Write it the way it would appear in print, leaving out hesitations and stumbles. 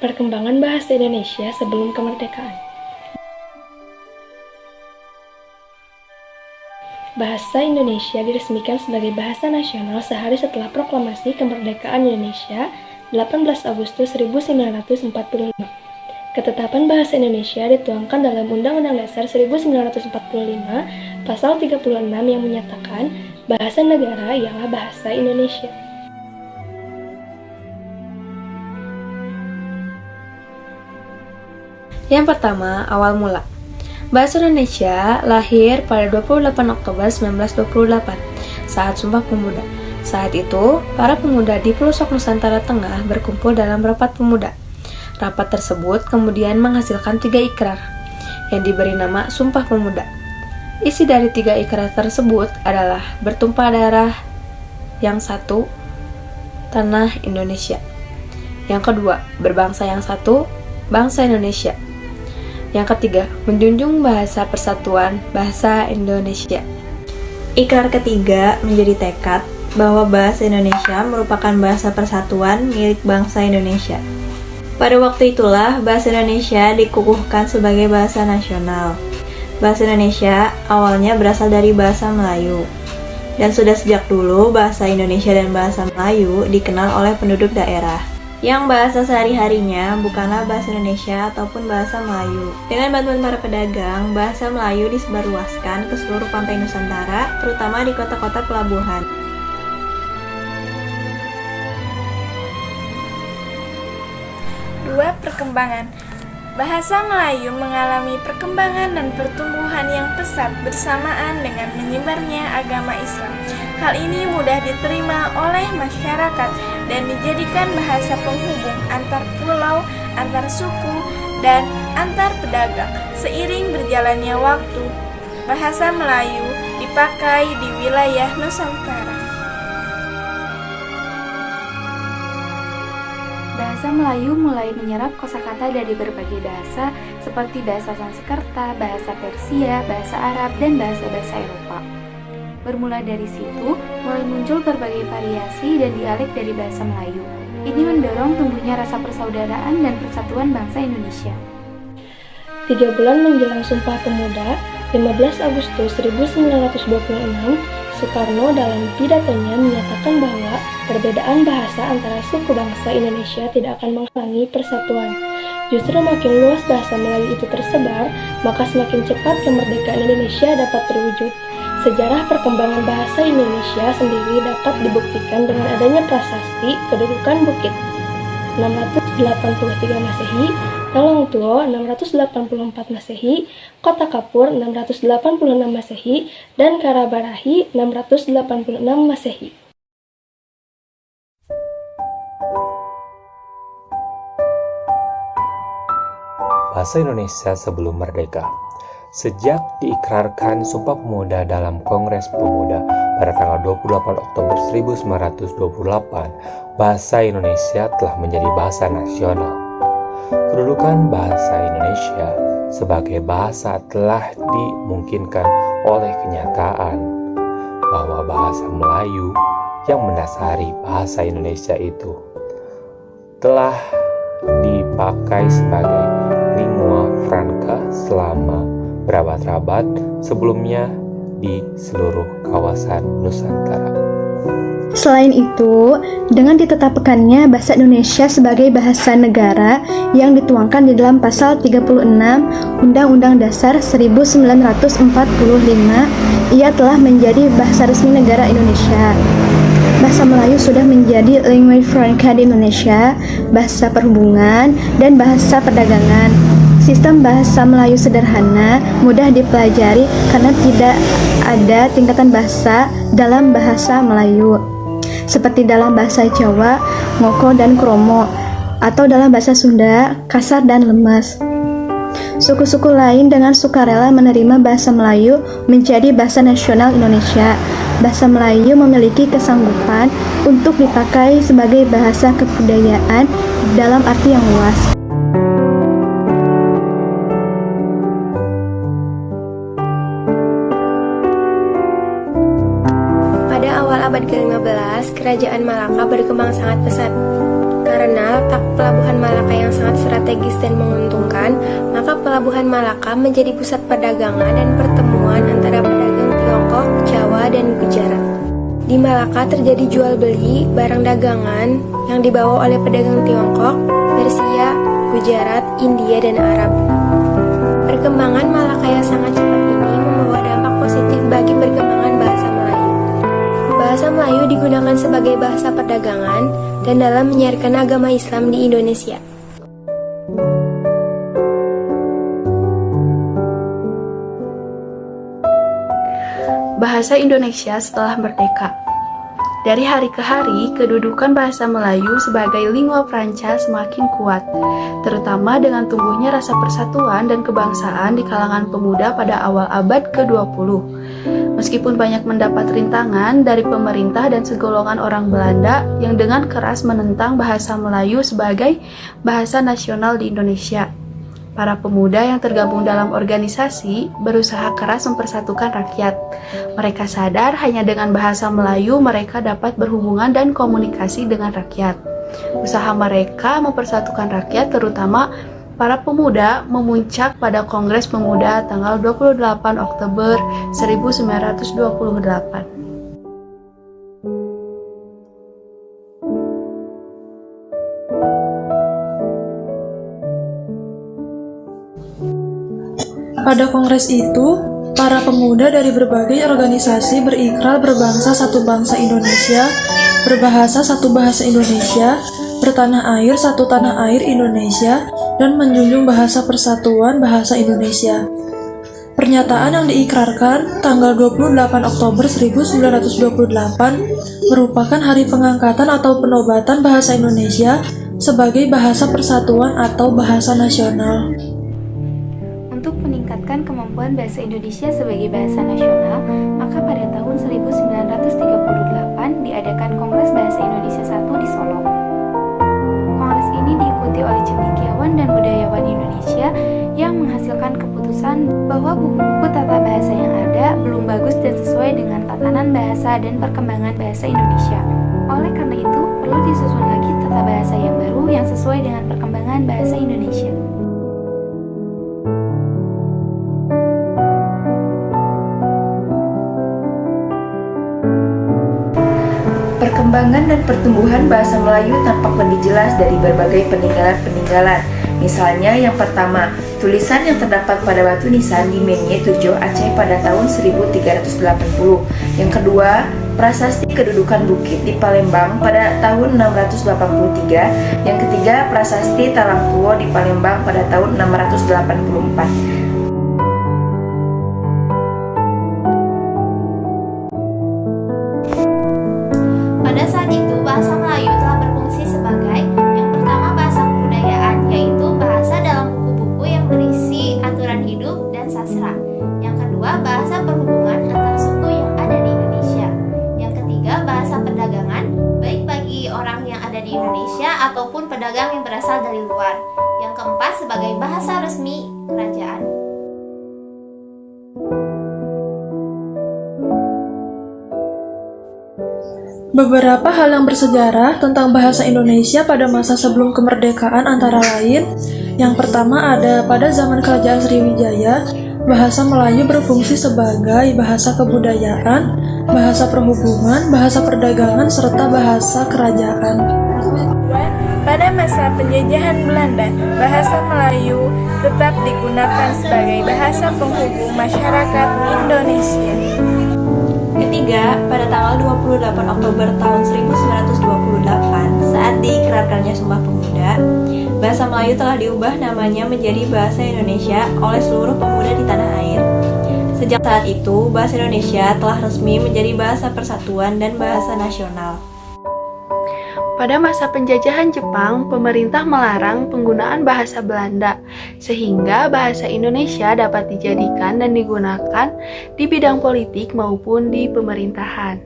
Perkembangan bahasa Indonesia sebelum kemerdekaan. Bahasa Indonesia diresmikan sebagai bahasa nasional sehari setelah proklamasi kemerdekaan Indonesia 18 Agustus 1945. Ketetapan bahasa Indonesia dituangkan dalam Undang-Undang Dasar 1945 Pasal 36 yang menyatakan bahasa negara ialah bahasa Indonesia. Yang pertama, awal mula. Bahasa Indonesia lahir pada 28 Oktober 1928 saat Sumpah Pemuda. Saat itu, para pemuda di pelosok Nusantara Tengah berkumpul dalam rapat pemuda. Rapat tersebut kemudian menghasilkan 3 ikrar yang diberi nama Sumpah Pemuda. Isi dari 3 ikrar tersebut adalah bertumpah darah, yang satu, tanah Indonesia. Yang kedua, berbangsa yang satu, bangsa Indonesia. Yang ketiga, menjunjung bahasa persatuan bahasa Indonesia. Ikrar ketiga menjadi tekad bahwa bahasa Indonesia merupakan bahasa persatuan milik bangsa Indonesia. Pada waktu itulah bahasa Indonesia dikukuhkan sebagai bahasa nasional. Bahasa Indonesia awalnya berasal dari bahasa Melayu. Dan sudah sejak dulu bahasa Indonesia dan bahasa Melayu dikenal oleh penduduk daerah. Yang bahasa sehari-harinya bukanlah bahasa Indonesia ataupun bahasa Melayu. Dengan bantuan para pedagang, bahasa Melayu disebarluaskan ke seluruh pantai Nusantara, terutama di kota-kota pelabuhan. Dua, perkembangan. Bahasa Melayu mengalami perkembangan dan pertumbuhan yang pesat bersamaan dengan menyebarnya agama Islam. Hal ini mudah diterima oleh masyarakat dan dijadikan bahasa penghubung antar pulau, antar suku, dan antar pedagang. Seiring berjalannya waktu, bahasa Melayu dipakai di wilayah Nusantara. Bahasa Melayu mulai menyerap kosakata dari berbagai bahasa seperti bahasa Sanskerta, bahasa Persia, bahasa Arab, dan bahasa-bahasa Eropa. Bermula dari situ, mulai muncul berbagai variasi dan dialek dari bahasa Melayu. Ini mendorong tumbuhnya rasa persaudaraan dan persatuan bangsa Indonesia. 3 bulan menjelang Sumpah Pemuda, 15 Agustus 1926, Soekarno dalam pidatonya menyatakan bahwa perbedaan bahasa antara suku bangsa Indonesia tidak akan menghalangi persatuan. Justru makin luas bahasa Melayu itu tersebar, maka semakin cepat kemerdekaan Indonesia dapat terwujud. Sejarah perkembangan bahasa Indonesia sendiri dapat dibuktikan dengan adanya prasasti kedudukan Bukit 683 Masehi, Talangtuo 684 Masehi, Kota Kapur 686 Masehi, dan Karabarahi 686 Masehi. Bahasa Indonesia sebelum merdeka. Sejak diikrarkan Sumpah Pemuda dalam Kongres Pemuda pada tanggal 28 Oktober 1928, bahasa Indonesia telah menjadi bahasa nasional. Kedudukan bahasa Indonesia sebagai bahasa telah dimungkinkan oleh kenyataan bahwa bahasa Melayu yang mendasari bahasa Indonesia itu telah dipakai sebagai lingua franca selama berabad-abad sebelumnya di seluruh kawasan Nusantara. Selain itu, dengan ditetapkannya bahasa Indonesia sebagai bahasa negara yang dituangkan di dalam pasal 36 Undang-Undang Dasar 1945, ia telah menjadi bahasa resmi negara Indonesia. Bahasa Melayu sudah menjadi lingua franca di Indonesia, bahasa perhubungan, dan bahasa perdagangan. Sistem bahasa Melayu sederhana, mudah dipelajari karena tidak ada tingkatan bahasa dalam bahasa Melayu. Seperti dalam bahasa Jawa, ngoko dan kromo, atau dalam bahasa Sunda, kasar dan lemas. Suku-suku lain dengan sukarela menerima bahasa Melayu menjadi bahasa nasional Indonesia. Bahasa Melayu memiliki kesanggupan untuk dipakai sebagai bahasa kebudayaan dalam arti yang luas. Pada awal abad ke-15, Kerajaan Malaka berkembang sangat pesat. Karena letak Pelabuhan Malaka yang sangat strategis dan menguntungkan, maka Pelabuhan Malaka menjadi pusat perdagangan dan pertemuan antara pedagang Tiongkok, Jawa, dan Gujarat. Di Malaka terjadi jual beli barang dagangan yang dibawa oleh pedagang Tiongkok, Persia, Gujarat, India, dan Arab. Perkembangan Malaka yang sangat cepat ini membawa dampak positif bagi perkembangan bahasa Melayu. Bahasa Melayu digunakan sebagai bahasa perdagangan dan dalam menyiarkan agama Islam di Indonesia. Bahasa Indonesia setelah merdeka. Dari hari ke hari, kedudukan bahasa Melayu sebagai lingua franca semakin kuat, terutama dengan tumbuhnya rasa persatuan dan kebangsaan di kalangan pemuda pada awal abad ke-20. Meskipun banyak mendapat rintangan dari pemerintah dan segolongan orang Belanda yang dengan keras menentang bahasa Melayu sebagai bahasa nasional di Indonesia, para pemuda yang tergabung dalam organisasi berusaha keras mempersatukan rakyat. Mereka sadar hanya dengan bahasa Melayu mereka dapat berhubungan dan komunikasi dengan rakyat. Usaha mereka mempersatukan rakyat, terutama para pemuda, memuncak pada Kongres Pemuda tanggal 28 Oktober 1928. Pada kongres itu, para pemuda dari berbagai organisasi berikrar berbangsa satu bangsa Indonesia, berbahasa satu bahasa Indonesia, bertanah air satu tanah air Indonesia, dan menjunjung bahasa persatuan bahasa Indonesia. Pernyataan yang diikrarkan tanggal 28 Oktober 1928 merupakan hari pengangkatan atau penobatan bahasa Indonesia sebagai bahasa persatuan atau bahasa nasional. Untuk meningkatkan kemampuan bahasa Indonesia sebagai bahasa nasional, maka pada tahun 1938 diadakan Kongres Bahasa Indonesia I di Solo. Kongres ini diikuti oleh cendekiawan dan budayawan Indonesia yang menghasilkan keputusan bahwa buku-buku tata bahasa yang ada belum bagus dan sesuai dengan tatanan bahasa dan perkembangan bahasa Indonesia. Oleh karena itu, perlu disusun lagi tata bahasa yang baru yang sesuai dengan perkembangan bahasa Indonesia. Perkembangan dan pertumbuhan bahasa Melayu tampak lebih jelas dari berbagai peninggalan-peninggalan. Misalnya yang pertama, tulisan yang terdapat pada batu nisan di Menye Tujuh Aceh pada tahun 1380. Yang kedua, prasasti kedudukan bukit di Palembang pada tahun 683. Yang ketiga, prasasti Talang Tuo di Palembang pada tahun 684. Pada saat itu, bahasa Melayu telah berfungsi sebagai yang pertama bahasa kebudayaan, yaitu bahasa dalam buku-buku yang berisi aturan hidup dan sastra. Yang kedua, bahasa perhubungan antar suku yang ada di Indonesia. Yang ketiga, bahasa perdagangan, baik bagi orang yang ada di Indonesia ataupun pedagang yang berasal dari luar. Yang keempat, sebagai bahasa resmi kerajaan. Beberapa hal yang bersejarah tentang bahasa Indonesia pada masa sebelum kemerdekaan antara lain, yang pertama ada pada zaman Kerajaan Sriwijaya, bahasa Melayu berfungsi sebagai bahasa kebudayaan, bahasa perhubungan, bahasa perdagangan, serta bahasa kerajaan. Pada masa penjajahan Belanda, bahasa Melayu tetap digunakan sebagai bahasa penghubung masyarakat Indonesia. Ketiga, pada tanggal 28 Oktober tahun 1928, saat diikrarkannya Sumpah Pemuda, bahasa Melayu telah diubah namanya menjadi Bahasa Indonesia oleh seluruh pemuda di tanah air. Sejak saat itu, bahasa Indonesia telah resmi menjadi bahasa persatuan dan bahasa nasional. Pada masa penjajahan Jepang, pemerintah melarang penggunaan bahasa Belanda, sehingga bahasa Indonesia dapat dijadikan dan digunakan di bidang politik maupun di pemerintahan.